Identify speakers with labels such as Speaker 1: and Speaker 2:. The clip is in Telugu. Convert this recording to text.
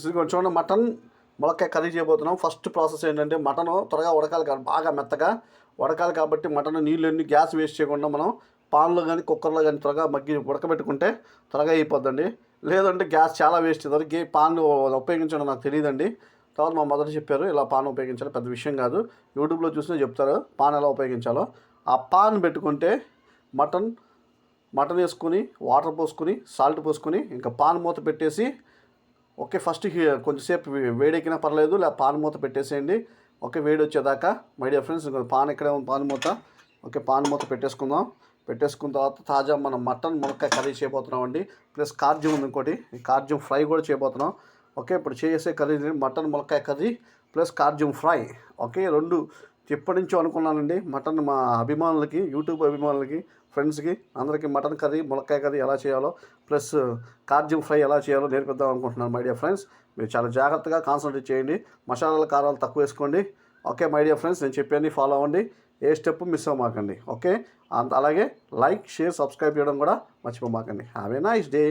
Speaker 1: ఇదిగోండి చూడండి, మటన్ ములక్కాయ కర్రీ చేయబోతున్నాం. ఫస్ట్ ప్రాసెస్ ఏంటంటే మటన్ త్వరగా ఉడకాలి, బాగా మెత్తగా ఉడకాలి. కాబట్టి మటన్ నీళ్ళు గ్యాస్ వేస్ట్ చేయకుండా మనం పాన్లో కానీ కుక్కర్లో కానీ త్వరగా ఉడకబెట్టుకుంటే త్వరగా అయిపోద్దండి. లేదంటే గ్యాస్ చాలా వేస్ట్ అవుతుంది. పాన్ ఉపయోగించడం నాకు తెలియదండి. తర్వాత మా మదర్ చెప్పారు ఇలా పాన్ ఉపయోగించాలి, పెద్ద విషయం కాదు, యూట్యూబ్లో చూసినా చెప్తారు పాన్ ఎలా ఉపయోగించాలో. ఆ పాన్ పెట్టుకుంటే మటన్ వేసుకుని వాటర్ పోసుకుని సాల్ట్ పోసుకుని ఇంకా పాన్ మూత పెట్టేసి ఓకే, ఫస్ట్ కొంచెంసేపు వేడెక్కినా పర్లేదు, లేదా పాన్ మూత పెట్టేసేయండి. ఓకే, వేడి వచ్చేదాకా. మై డియర్ ఫ్రెండ్స్, పాన్ ఎక్కడే ఉంది, పాన్ మూత. ఓకే, పాన్ మూత పెట్టేసుకుందాం. పెట్టేసుకున్న తర్వాత తాజా మనం మటన్ ములక్కాయ కర్రీ చేయబోతున్నాం అండి. ప్లస్ కార్జ్యం ఉంది ఇంకోటి, ఈ కార్జ్యం ఫ్రై కూడా చేయబోతున్నాం. ఓకే, ఇప్పుడు చేసే కర్రీ మటన్ ములక్కాయ కర్రీ ప్లస్ కార్జ్యం ఫ్రై. ఓకే, రెండు ఎప్పటి నుంచో అనుకున్నానండి. మటన్ మా అభిమానులకి, యూట్యూబ్ అభిమానులకి, ఫ్రెండ్స్కి అందరికీ మటన్ కర్రీ ములక్కాయ కర్రీ ఎలా చేయాలో ప్లస్ కార్జ్యం ఫ్రై ఎలా చేయాలో నేర్పిద్దాం అనుకుంటున్నాను. మై డియర్ ఫ్రెండ్స్, మీరు చాలా జాగ్రత్తగా కాన్సన్ట్రేట్ చేయండి. మసాలాలు కారాలు తక్కువ వేసుకోండి. ఓకే మై డియర్ ఫ్రెండ్స్, నేను చెప్పాను ఫాలో అవ్వండి, ఏ స్టెప్ మిస్ అవ్వమాకండి. ఓకే, అలాగే లైక్ షేర్ సబ్స్క్రైబ్ చేయడం కూడా మర్చిపోమాకండి. Have a nice day.